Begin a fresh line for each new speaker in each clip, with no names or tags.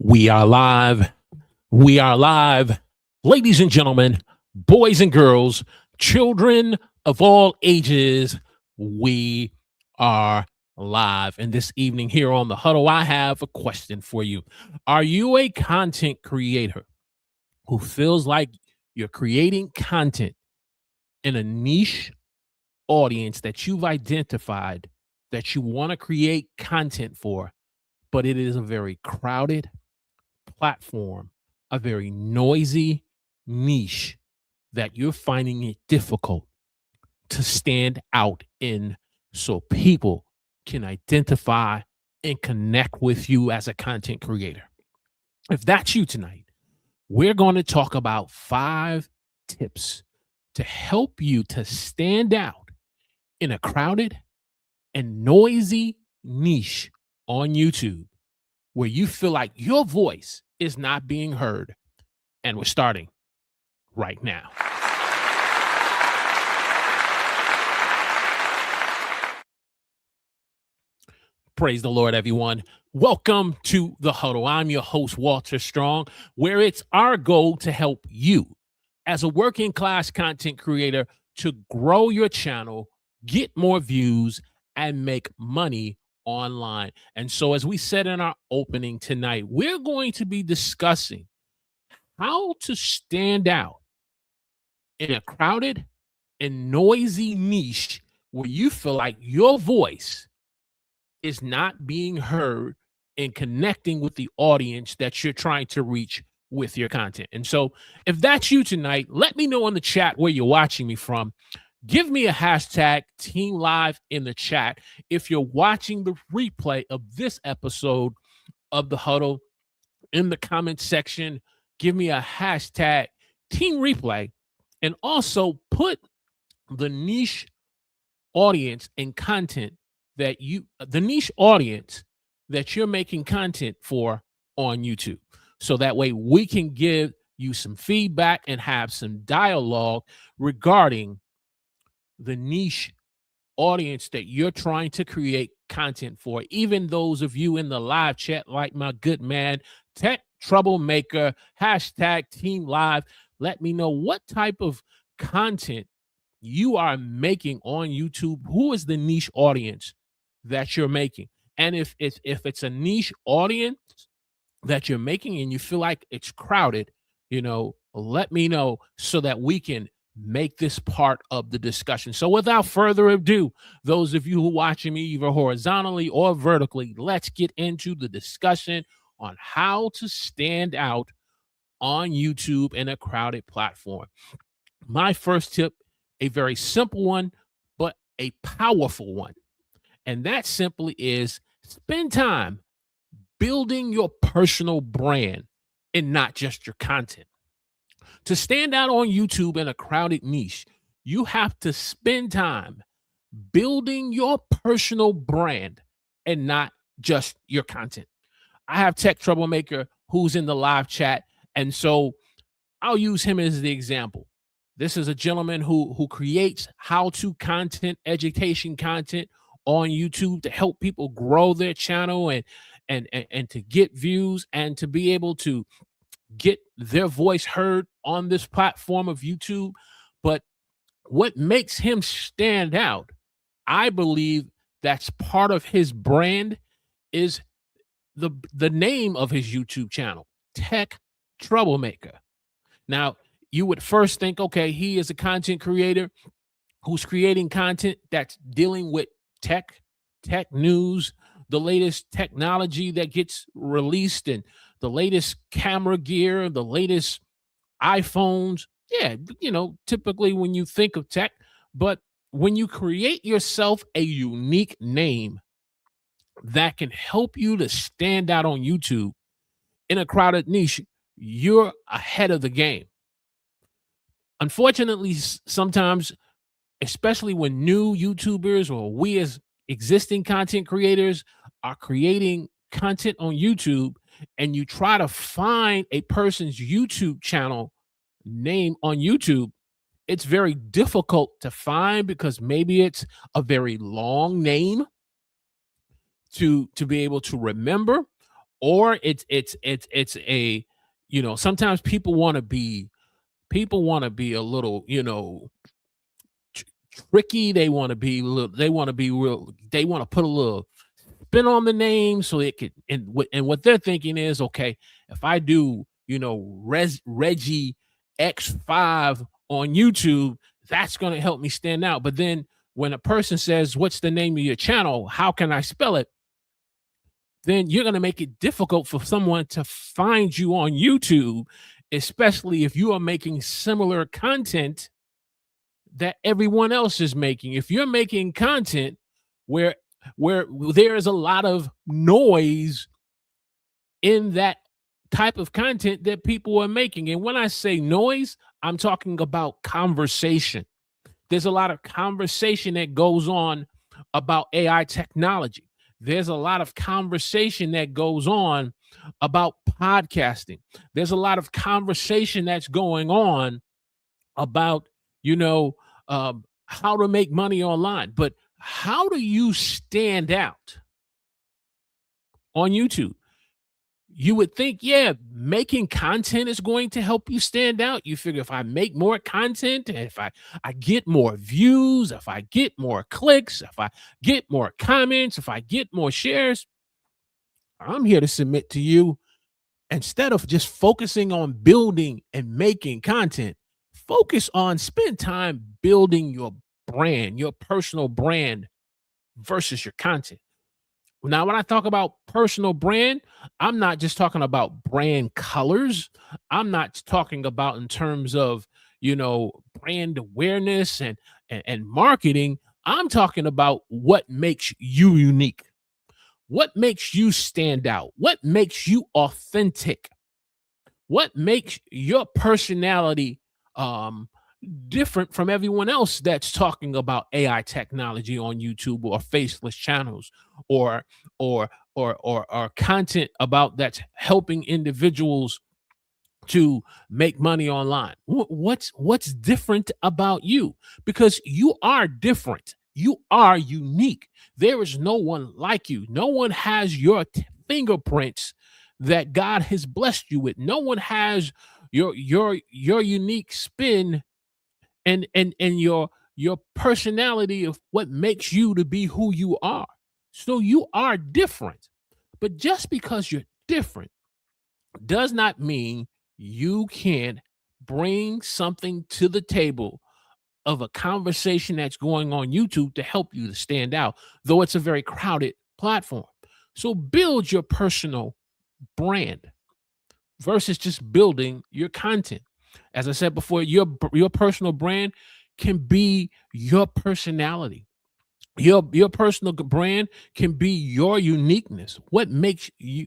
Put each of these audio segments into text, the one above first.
We are live. We are live. Ladies and gentlemen, boys and girls, children of all ages, we are live. And this evening here on the Huddle, I have a question for you. Are you a content creator who feels like you're creating content in a niche audience that you've identified that you want to create content for, but it is a very crowded platform, a very noisy niche that you're finding it difficult to stand out in so people can identify and connect with you as a content creator? If that's you tonight, we're going to talk about 5 tips to help you to stand out in a crowded and noisy niche on YouTube where you feel like your voice is not being heard. And we're starting right now. Praise the Lord, everyone. Welcome to The Huddle. I'm your host, Walter Strong, where it's our goal to help you as a working class content creator to grow your channel, get more views, and make money online. And so, as we said in our opening tonight, we're going to be discussing how to stand out in a crowded and noisy niche where you feel like your voice is not being heard and connecting with the audience that you're trying to reach with your content. And so, if that's you tonight, let me know in the chat where you're watching me from. Give me a hashtag Team Live in the chat if you're watching the replay of this episode of The Huddle. In the comment section, give me a hashtag Team Replay, and also put the niche audience and content that the niche audience that you're making content for on YouTube. So that way we can give you some feedback and have some dialogue regarding the niche audience that you're trying to create content for. Even those of you in the live chat, like my good man, Tech Troublemaker, hashtag Team Live, let me know what type of content you are making on YouTube. Who is the niche audience that you're making? And if it's a niche audience that you're making and you feel like it's crowded, let me know so that we can make this part of the discussion. So without further ado, those of you who are watching me either horizontally or vertically, let's get into the discussion on how to stand out on YouTube in a crowded platform. My first tip, a very simple one, but a powerful one. And that simply is spend time building your personal brand and not just your content. To stand out on YouTube in a crowded niche, you have to spend time building your personal brand and not just your content. I have Tech Troublemaker who's in the live chat, and so I'll use him as the example. This is a gentleman who creates how-to content, education content on YouTube to help people grow their channel and to get views and to be able to get their voice heard on this platform of YouTube. But what makes him stand out, I believe that's part of his brand, is the name of his YouTube channel, Tech Troublemaker. Now, you would first think, okay, he is a content creator who's creating content that's dealing with tech news, the latest technology that gets released, and the latest camera gear, the latest iPhones. Yeah, typically when you think of tech, but when you create yourself a unique name that can help you to stand out on YouTube in a crowded niche, you're ahead of the game. Unfortunately, sometimes, especially when new YouTubers or we as existing content creators are creating content on YouTube and you try to find a person's YouTube channel name on YouTube, it's very difficult to find because maybe it's a very long name to be able to remember, or it's a, sometimes people want to be a little, tr- tricky. They want to be real. They want to put a little spin on the name so it could, and what they're thinking is, okay, if I do, Reggie X5 on YouTube, that's going to help me stand out. But then when a person says, what's the name of your channel? How can I spell it? Then you're going to make it difficult for someone to find you on YouTube, especially if you are making similar content that everyone else is making. If you're making content where there is a lot of noise in that type of content that people are making. And when I say noise, I'm talking about conversation. There's a lot of conversation that goes on about AI technology. There's a lot of conversation that goes on about podcasting. There's a lot of conversation that's going on about, you know, how to make money online. But how do you stand out on YouTube? You would think, yeah, making content is going to help you stand out. You figure if I make more content, and if I get more views, if I get more clicks, if I get more comments, if I get more shares, I'm here to submit to you, instead of just focusing on building and making content, spend time building your brand, your personal brand versus your content. Now, when I talk about personal brand, I'm not just talking about brand colors. I'm not talking about in terms of, brand awareness and marketing. I'm talking about what makes you unique, what makes you stand out, what makes you authentic, what makes your personality um different from everyone else that's talking about AI technology on YouTube or faceless channels, or or content about that's helping individuals to make money online. What's different about you? Because you are different. You are unique. There is no one like you. No one has your fingerprints that God has blessed you with. No one has your unique spin and your personality of what makes you to be who you are. So you are different. But just because you're different does not mean you can bring something to the table of a conversation that's going on YouTube to help you to stand out, though it's a very crowded platform. So build your personal brand versus just building your content. As I said before, your personal brand can be your personality. Your personal brand can be your uniqueness. What makes you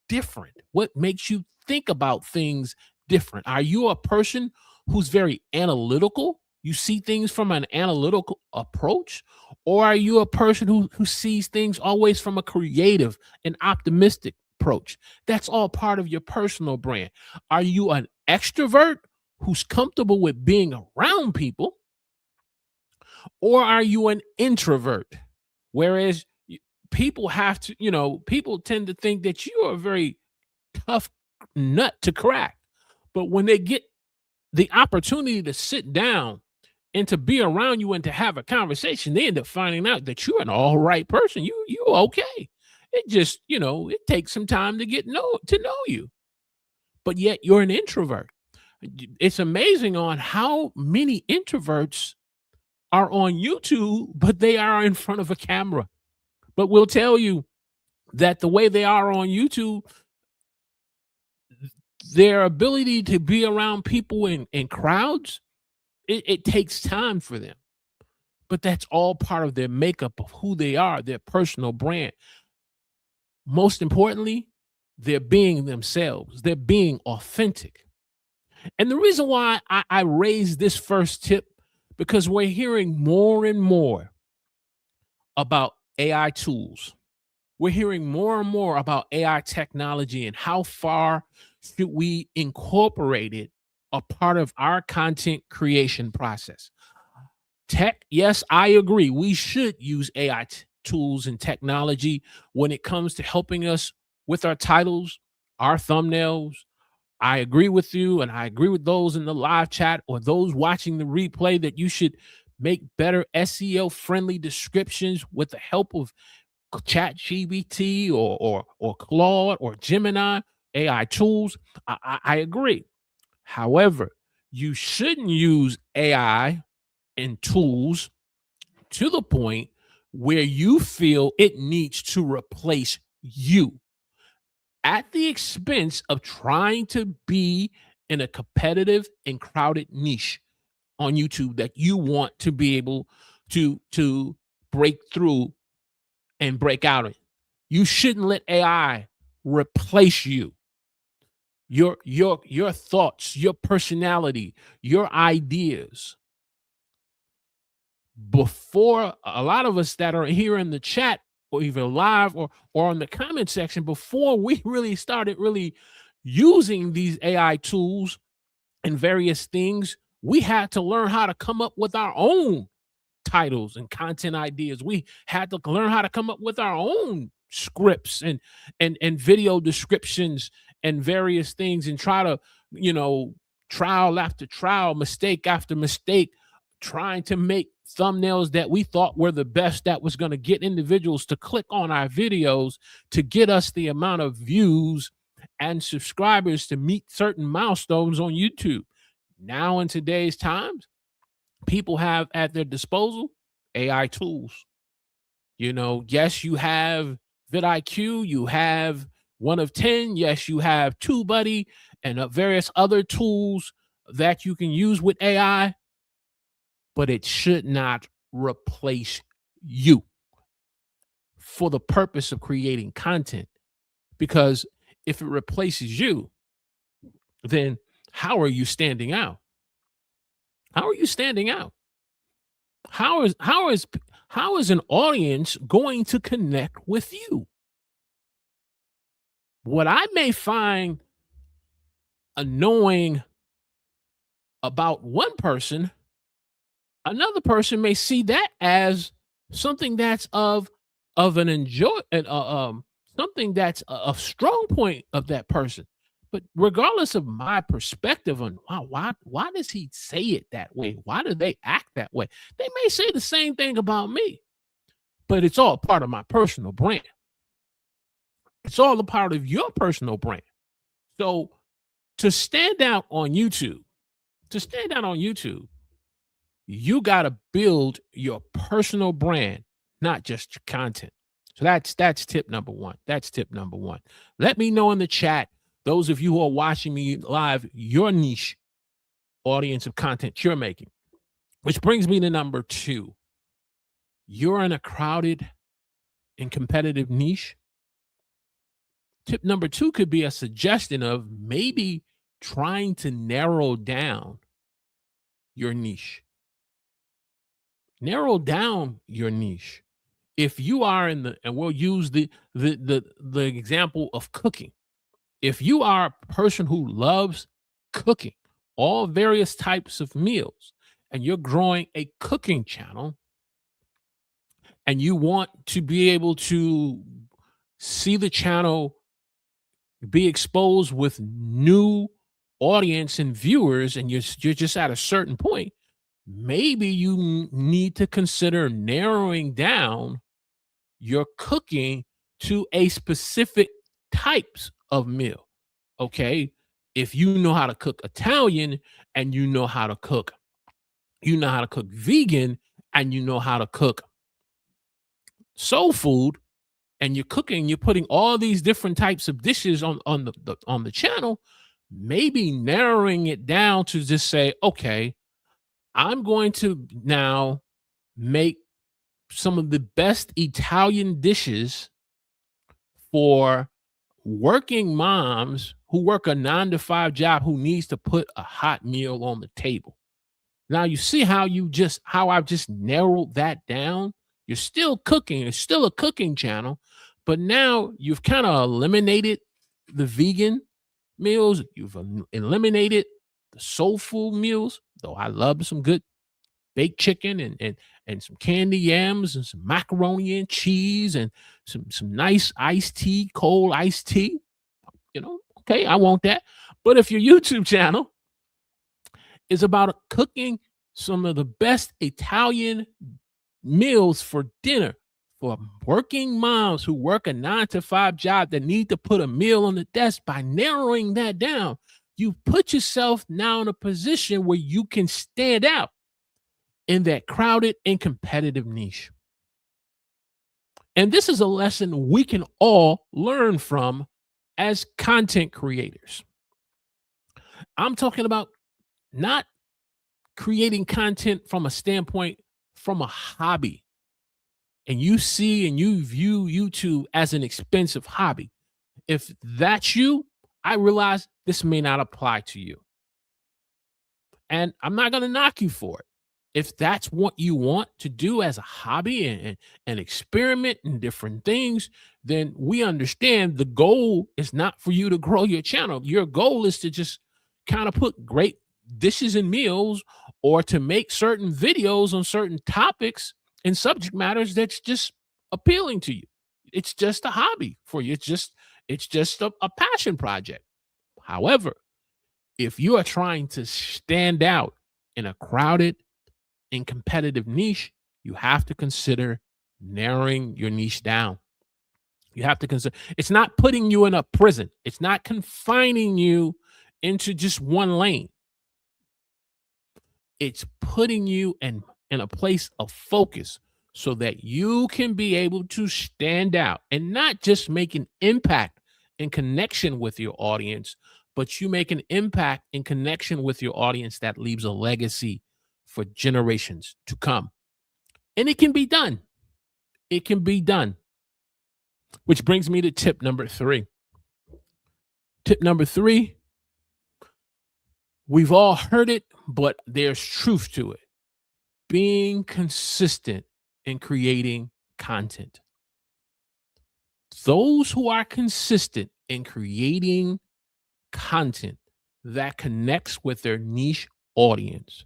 different? What makes you think about things different? Are you a person who's very analytical? You see things from an analytical approach, or are you a person who sees things always from a creative and optimistic approach? That's all part of your personal brand. Are you an extrovert who's comfortable with being around people, or are you an introvert? Whereas people have to, people tend to think that you are a very tough nut to crack. But when they get the opportunity to sit down and to be around you and to have a conversation, they end up finding out that you're an all right person. You okay. It just, it takes some time to know you. But yet you're an introvert. It's amazing on how many introverts are on YouTube, but they are in front of a camera. But we'll tell you that the way they are on YouTube, their ability to be around people in crowds, it takes time for them. But that's all part of their makeup of who they are, their personal brand. Most importantly, they're being themselves, they're being authentic. And the reason why I raised this first tip, because we're hearing more and more about AI tools. We're hearing more and more about AI technology and how far should we incorporate it a part of our content creation process. Tech, yes, I agree. We should use AI tools and technology when it comes to helping us with our titles, our thumbnails. I agree with you, and I agree with those in the live chat or those watching the replay that you should make better SEO friendly descriptions with the help of Chat GBT or Claude or Gemini AI tools. I agree. However, you shouldn't use AI and tools to the point where you feel it needs to replace you at the expense of trying to be in a competitive and crowded niche on YouTube that you want to be able to break through and break out in. You shouldn't let AI replace you. Your thoughts, your personality, your ideas. Before a lot of us that are here in the chat or even live or in the comment section, before we really started really using these AI tools and various things, we had to learn how to come up with our own titles and content ideas. We had to learn how to come up with our own scripts and video descriptions and various things and try to, trial after trial, mistake after mistake, trying to make thumbnails that we thought were the best that was going to get individuals to click on our videos to get us the amount of views and subscribers to meet certain milestones on YouTube. Now in today's times, people have at their disposal AI tools. Yes, you have vidIQ, you have one of 10, yes, you have TubeBuddy and various other tools that you can use with AI, but it should not replace you for the purpose of creating content. Because if it replaces you, then how are you standing out? How are you standing out? How is an audience going to connect with you? What I may find annoying about one person, another person may see that as something that's of an enjoy something that's a strong point of that person. But regardless of my perspective on why does he say it that way? Why do they act that way? They may say the same thing about me, but it's all part of my personal brand. It's all a part of your personal brand. So to stand out on YouTube, you got to build your personal brand, not just your content. So that's tip number one. Let me know in the chat, those of you who are watching me live, your niche audience of content you're making. Which brings me to number 2. You're in a crowded and competitive niche. Tip number 2 could be a suggestion of maybe trying to narrow down your niche. Narrow down your niche. If you are and we'll use the example of cooking. If you are a person who loves cooking, all various types of meals, and you're growing a cooking channel, and you want to be able to see the channel be exposed with new audience and viewers, and you're just at a certain point, maybe you need to consider narrowing down your cooking to a specific types of meal. Okay, if you know how to cook Italian and you know how to cook vegan and you know how to cook soul food, and you're putting all these different types of dishes on the channel, maybe narrowing it down to just say, okay, I'm going to now make some of the best Italian dishes for working moms who work a 9-to-5 job who needs to put a hot meal on the table. Now you see how I've just narrowed that down. You're still cooking. It's still a cooking channel, but now you've kind of eliminated the vegan meals. You've eliminated the soul food meals, though I love some good baked chicken and some candy yams and some macaroni and cheese and some nice iced tea, cold iced tea, okay, I want that. But if your YouTube channel is about cooking some of the best Italian meals for dinner for working moms who work a 9 to 5 job that need to put a meal on the desk, by narrowing that down, you put yourself now in a position where you can stand out in that crowded and competitive niche. And this is a lesson we can all learn from as content creators. I'm talking about not creating content from a standpoint from a hobby. And you see and you view YouTube as an expensive hobby. If that's you, I realize this may not apply to you. And I'm not going to knock you for it. If that's what you want to do as a hobby and experiment in different things, then we understand the goal is not for you to grow your channel. Your goal is to just kind of put great dishes and meals, or to make certain videos on certain topics and subject matters that's just appealing to you. It's just a hobby for you. It's just a passion project. However, if you are trying to stand out in a crowded and competitive niche, you have to consider narrowing your niche down. You have to consider, it's not putting you in a prison. It's not confining you into just one lane. It's putting you in a place of focus so that you can be able to stand out and not just make an impact in connection with your audience, but you make an impact in connection with your audience that leaves a legacy for generations to come. And it can be done. It can be done. Which brings me to tip number 3. Tip number 3, we've all heard it, but there's truth to it. Being consistent in creating content. Those who are consistent in creating content that connects with their niche audience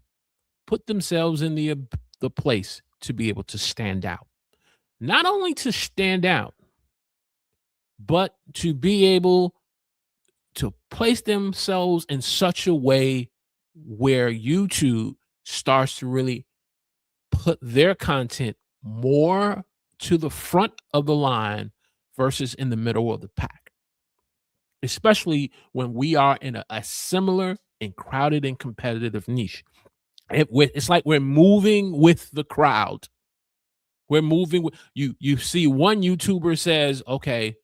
put themselves in the place to be able to stand out. Not only to stand out, but to be able to place themselves in such a way where YouTube starts to really put their content more to the front of the line versus in the middle of the pack, especially when we are in a similar and crowded and competitive niche. It's like we're moving with the crowd. We're moving with you see one YouTuber says, okay,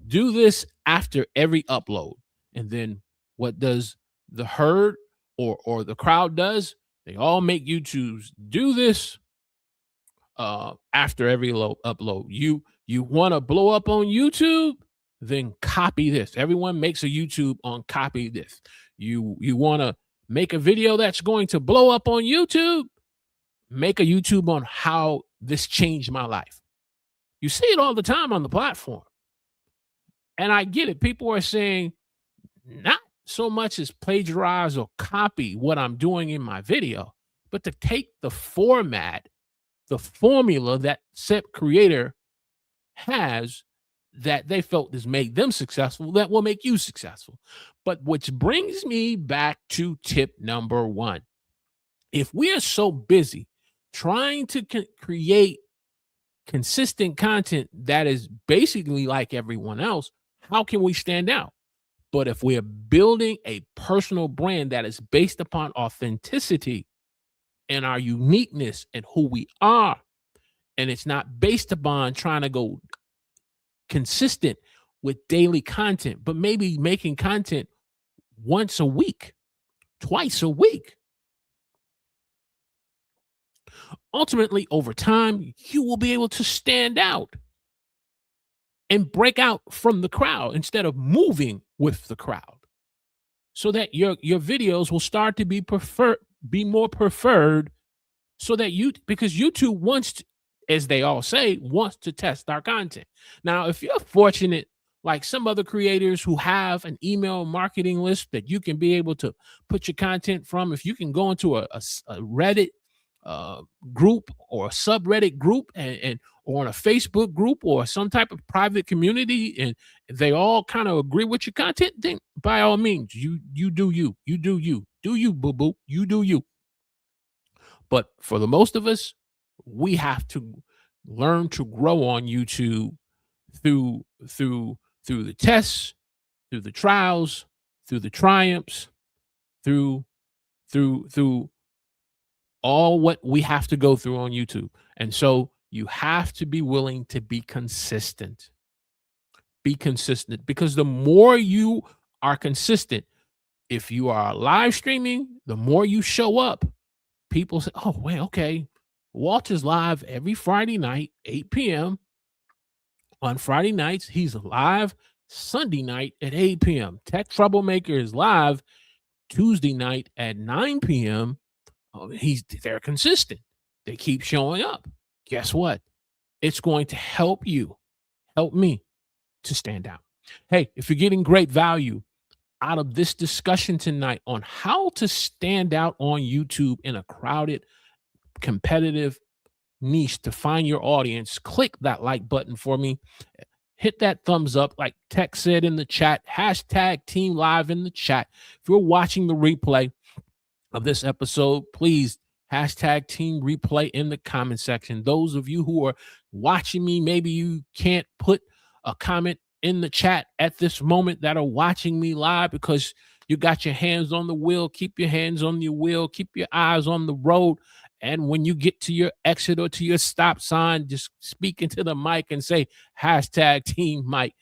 do this after every upload. And then what does the herd or the crowd does? They all make YouTubes do this after every upload. You want to blow up on YouTube? Then copy this. Everyone makes a YouTube on copy this. You want to make a video that's going to blow up on YouTube? Make a YouTube on how this changed my life. You see it all the time on the platform. And I get it. People are saying not so much as plagiarize or copy what I'm doing in my video, but to take the format, the formula that said creator has that they felt has made them successful, that will make you successful. But which brings me back to tip number 1. If we are so busy trying to create consistent content that is basically like everyone else, how can we stand out? But if we're building a personal brand that is based upon authenticity and our uniqueness and who we are, and it's not based upon trying to go consistent with daily content, but maybe making content once a week, twice a week. Ultimately, over time, you will be able to stand out and break out from the crowd instead of moving with the crowd, so that your videos will start to be more preferred, so that because YouTube wants to, as they all say, wants to test our content. Now, if you're fortunate, like some other creators who have an email marketing list that you can be able to put your content from, if you can go into a Reddit uh, group or a subreddit group and or on a Facebook group or some type of private community, and they all kind of agree with your content, then by all means, you do you, do you, boo boo, you do you. But for the most of us, we have to learn to grow on YouTube through through the tests, through the trials, through the triumphs, through through all what we have to go through on YouTube. And so you have to be willing to be consistent. Be consistent, because the more you are consistent, if you are live streaming, the more you show up, people say, "Oh, wait, okay. Walter's live every Friday night, 8 p.m. On Friday nights, he's live Sunday night at 8 p.m. Tech Troublemaker is live Tuesday night at 9 p.m. They're consistent. They keep showing up. Guess what? It's going to help you, help me to stand out. Hey, if you're getting great value out of this discussion tonight on how to stand out on YouTube in a crowded, competitive niche to find your audience, click that like button for me. Hit that thumbs up, like Tech said in the chat, hashtag Team Live in the chat. If you're watching the replay of this episode, please hashtag Team Replay in the comment section. Those of you who are watching me, maybe you can't put a comment in the chat at this moment that are watching me live because you got your hands on the wheel. Keep your hands on your wheel. Keep your eyes on the road. And when you get to your exit or to your stop sign, just speak into the mic and say hashtag Team Mike,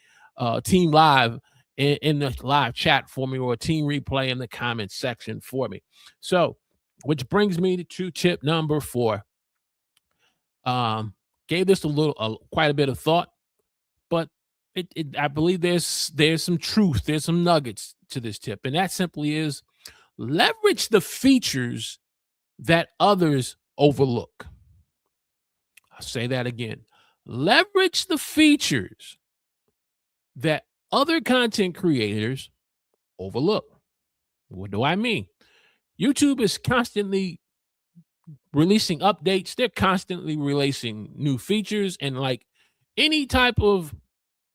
Team Live in the live chat for me, or Team Replay in the comment section for me. So, which brings me to tip number 4. Gave this quite a bit of thought, but I believe there's some truth, there's some nuggets to this tip, and that simply is leverage the features that others overlook. I'll say that again. Leverage the features that other content creators overlook. What do I mean? YouTube is constantly releasing updates. They're constantly releasing new features, and like any type of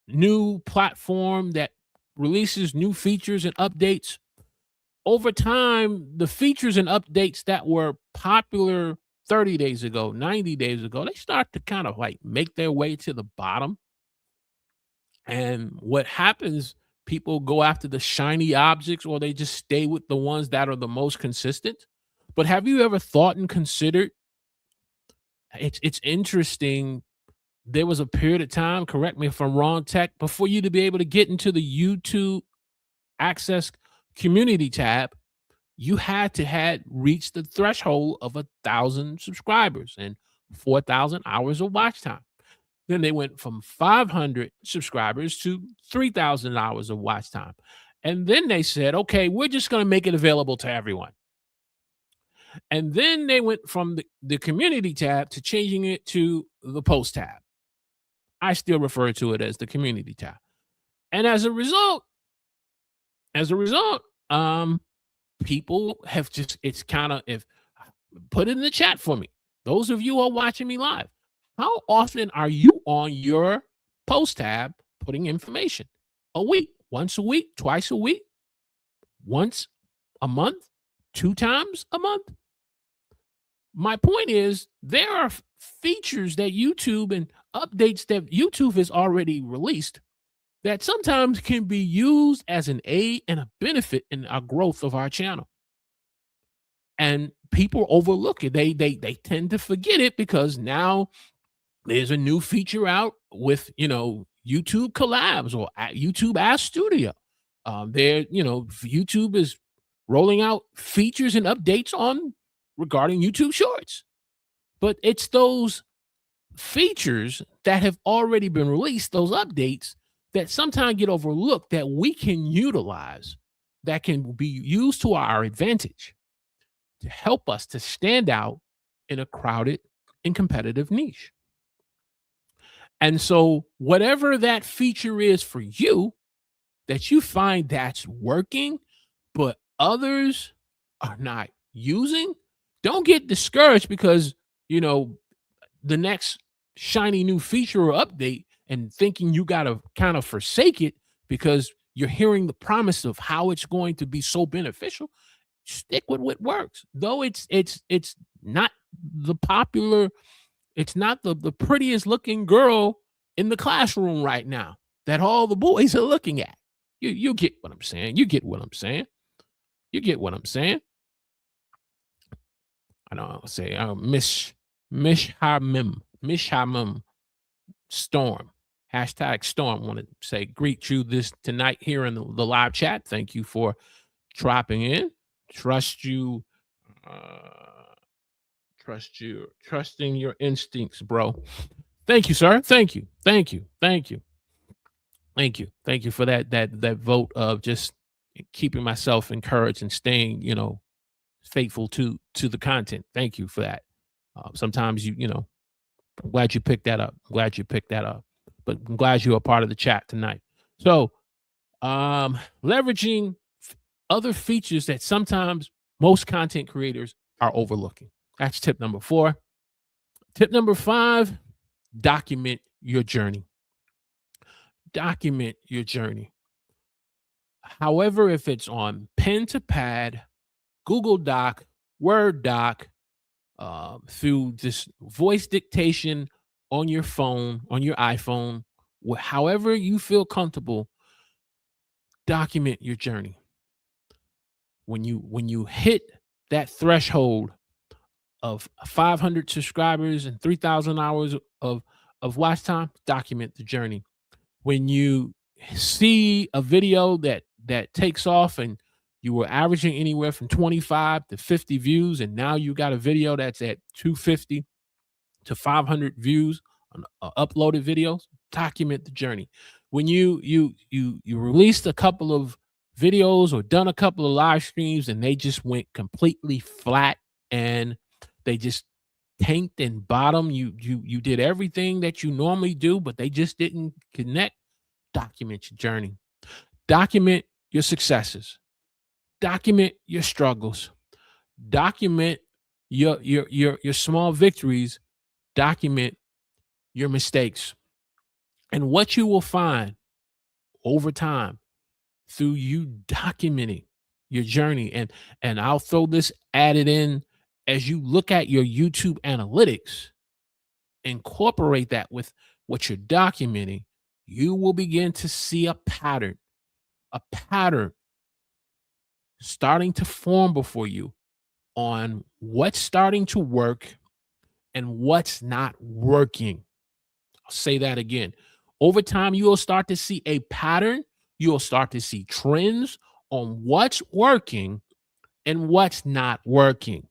new platform that releases new features and updates, over time, the features and updates that were popular 30 days ago, 90 days ago, they start to kind of like make their way to the bottom. And what happens, people go after the shiny objects, or they just stay with the ones that are the most consistent. But have you ever thought and considered, it's interesting, there was a period of time, correct me if I'm wrong, Tech, before you to be able to get into the YouTube Access community tab, you had to had reached the threshold of 1,000 subscribers and 4,000 hours of watch time. Then they went from 500 subscribers to 3,000 hours of watch time. And then they said, okay, we're just going to make it available to everyone. And then they went from the community tab to changing it to the post tab. I still refer to it as the community tab. And as a result, people have just, it's kind of, if put it in the chat for me, those of you who are watching me live, how often are you on your post tab putting information? A week, once a week, twice a week, once a month, 2 times a month? My point is, there are features that YouTube and updates that YouTube has already released that sometimes can be used as an aid and a benefit in our growth of our channel. And people overlook it. They tend to forget it because now there's a new feature out with, YouTube collabs or YouTube Ask Studio. YouTube is rolling out features and updates regarding YouTube Shorts. But it's those features that have already been released, those updates, that sometimes get overlooked, that we can utilize, that can be used to our advantage to help us to stand out in a crowded and competitive niche. And so whatever that feature is for you that you find that's working, but others are not using, Don't get discouraged because, you know, the next shiny new feature or update and thinking you got to kind of forsake it because you're hearing the promise of how it's going to be so beneficial. Stick with what works. Though it's not the popular, it's not the prettiest looking girl in the classroom right now that all the boys are looking at. You get what I'm saying. You get what I'm saying. You get what I'm saying. I don't say Mishamim Storm. Hashtag Storm. Want to say greet you this tonight here in the live chat. Thank you for dropping in. Trust you, trusting your instincts, bro. Thank you, sir. Thank you. Thank you. Thank you. Thank you. Thank you for that vote of just keeping myself encouraged and staying, faithful to the content. Thank you for that. Sometimes I'm glad you picked that up. I'm glad you picked that up. But I'm glad you're a part of the chat tonight. So, leveraging other features that sometimes most content creators are overlooking. That's tip number 4. Tip number 5, document your journey. Document your journey. However, if it's on pen to pad, Google Doc, Word Doc, through this voice dictation on your phone, on your iPhone, however you feel comfortable, document your journey. When you hit that threshold of 500 subscribers and 3,000 hours of watch time, document the journey. When you see a video that takes off and you were averaging anywhere from 25 to 50 views, and now you got a video that's at 250 to 500 views on uploaded videos, document the journey. When you released a couple of videos or done a couple of live streams and they just went completely flat and they just tanked and bottom, you did everything that you normally do, but they just didn't connect, document your journey. Document your successes. Document your struggles. Document your small victories. Document your mistakes. And what you will find over time through you documenting your journey, and I'll throw this added in as you look at your YouTube analytics, incorporate that with what you're documenting, you will begin to see a pattern starting to form before you on what's starting to work and what's not working. I'll say that again. Over time, you will start to see a pattern. You will start to see trends on what's working and what's not working.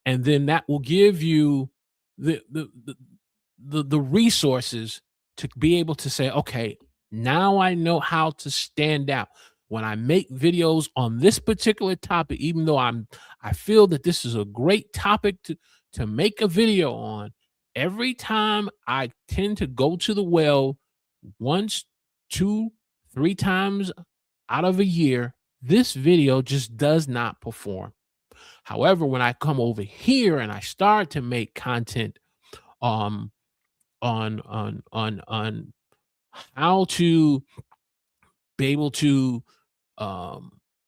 And then that will give you the resources to be able to say, okay, now I know how to stand out. When I make videos on this particular topic, even though I feel that this is a great topic to make a video on, every time I tend to go to the well once, 2, 3 times out of a year, this video just does not perform. However, when I come over here and I start to make content on how to be able to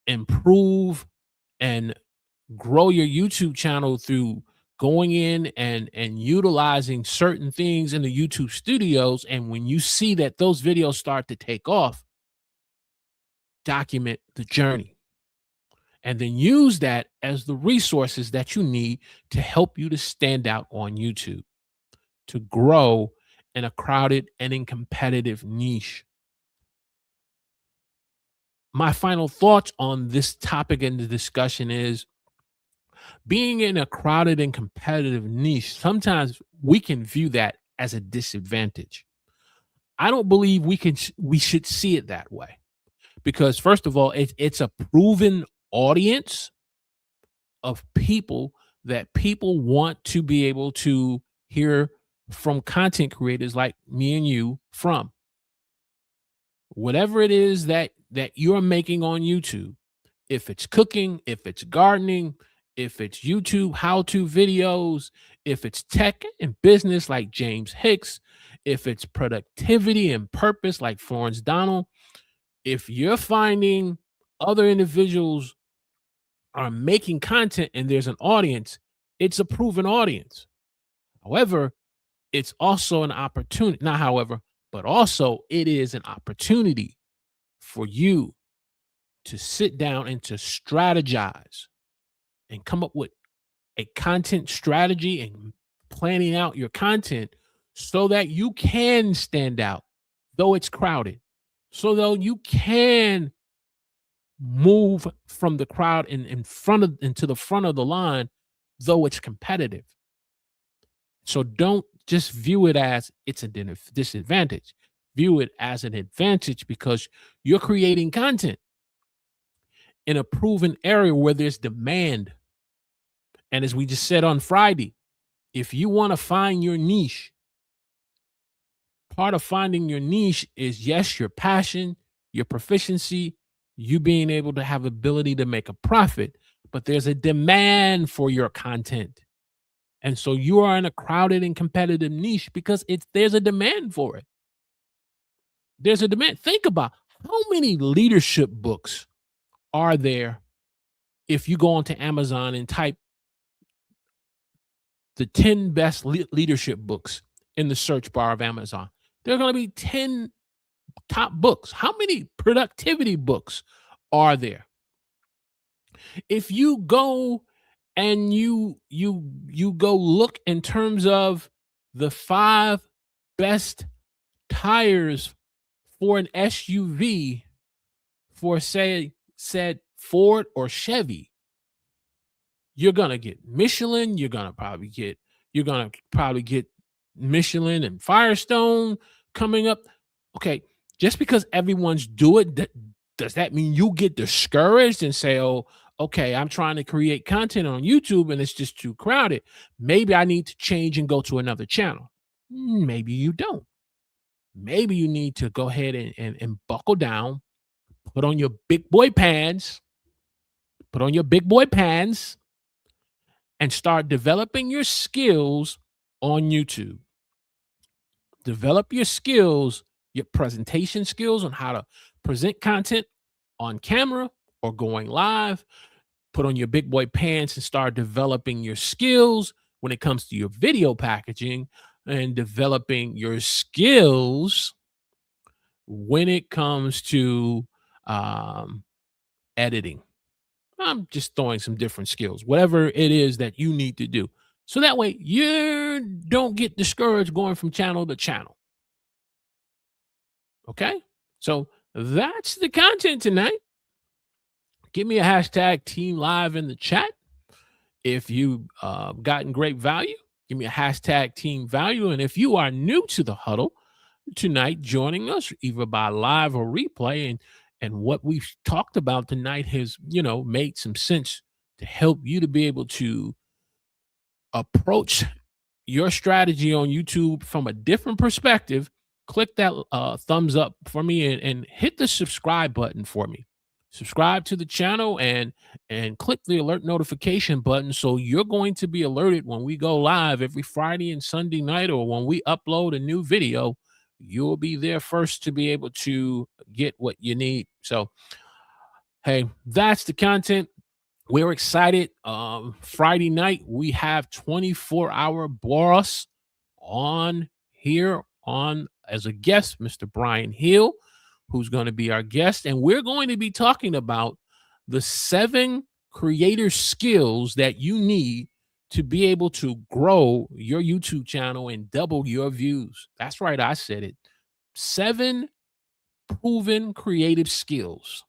improve and grow your YouTube channel through going in and utilizing certain things in the YouTube studios, and when you see that those videos start to take off, document the journey. And then use that as the resources that you need to help you to stand out on YouTube, to grow in a crowded and in competitive niche. My final thoughts on this topic and the discussion is, being in a crowded and competitive niche, sometimes we can view that as a disadvantage. I don't believe we should see it that way, because first of all, it's a proven audience of people that people want to be able to hear from content creators like me and you from. Whatever it is that you're making on YouTube, if it's cooking, if it's gardening, if it's YouTube how-to videos, if it's tech and business like James Hicks, if it's productivity and purpose like Florence Donald, if you're finding other individuals are making content and there's an audience, it's a proven audience. However, it's also an opportunity, not however, but also it is an opportunity for you to sit down and to strategize and come up with a content strategy and planning out your content so that you can stand out, though it's crowded, so though you can move from the crowd in front of into the front of the line, though it's competitive. So don't just view it as it's a disadvantage. View it as an advantage because you're creating content in a proven area where there's demand. And as we just said on Friday, if you want to find your niche, part of finding your niche is, yes, your passion, your proficiency, you being able to have ability to make a profit, but there's a demand for your content. And so you are in a crowded and competitive niche because there's a demand for it. There's a demand. Think about how many leadership books are there if you go onto Amazon and type the 10 best leadership books in the search bar of Amazon. There are going to be 10 top books. How many productivity books are there? If you go and you go look in terms of the 5 best tires for an SUV for said Ford or Chevy, you're gonna get Michelin. You're gonna probably get Michelin and Firestone coming up. Okay, just because everyone's does that mean you get discouraged and say, "Oh, okay, I'm trying to create content on YouTube and it's just too crowded. Maybe I need to change and go to another channel." Maybe you don't. Maybe you need to go ahead and buckle down, put on your big boy pants, and start developing your skills on YouTube. Develop your skills, your presentation skills on how to present content on camera or going live. Put on your big boy pants and start developing your skills when it comes to your video packaging and developing your skills when it comes to editing. I'm just throwing some different skills, whatever it is that you need to do. So that way you don't get discouraged going from channel to channel. Okay? So that's the content tonight. Give me a hashtag team live in the chat. If you gotten great value, give me a hashtag team value. And if you are new to the huddle tonight, joining us either by live or replay, and what we've talked about tonight has, made some sense to help you to be able to approach your strategy on YouTube from a different perspective, click that thumbs up for me and hit the subscribe button for me. Subscribe to the channel and click the alert notification button so you're going to be alerted when we go live every Friday and Sunday night, or when we upload a new video. You'll be there first to be able to get what you need. So, hey, that's the content. We're excited. Friday night, we have 24-hour Boris on here as a guest, Mr. Brian Hill, who's going to be our guest. And we're going to be talking about the 7 creator skills that you need to be able to grow your YouTube channel and double your views. That's right, I said it. 7 proven creative skills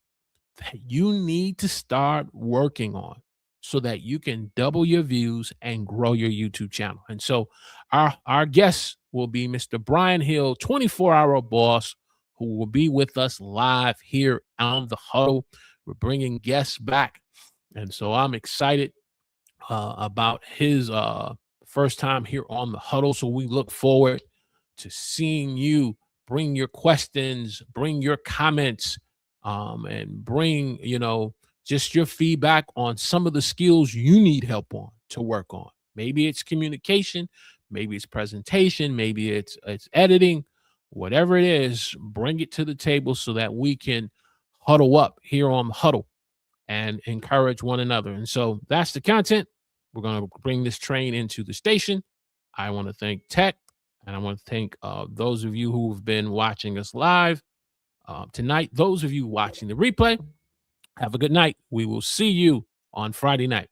that you need to start working on so that you can double your views and grow your YouTube channel. And so our guest will be Mr. Brian Hill, 24-hour boss, who will be with us live here on the huddle. We're bringing guests back. And so I'm excited about his first time here on the huddle. So we look forward to seeing you bring your questions, bring your comments, and bring, just your feedback on some of the skills you need help on to work on. Maybe it's communication, maybe it's presentation, maybe it's editing, whatever it is, bring it to the table so that we can huddle up here on Huddle and encourage one another. And so that's the content. We're going to bring this train into the station. I want to thank Tech, and I want to thank those of you who have been watching us live tonight. Those of you watching the replay, have a good night. We will see you on Friday night.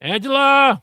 Angela.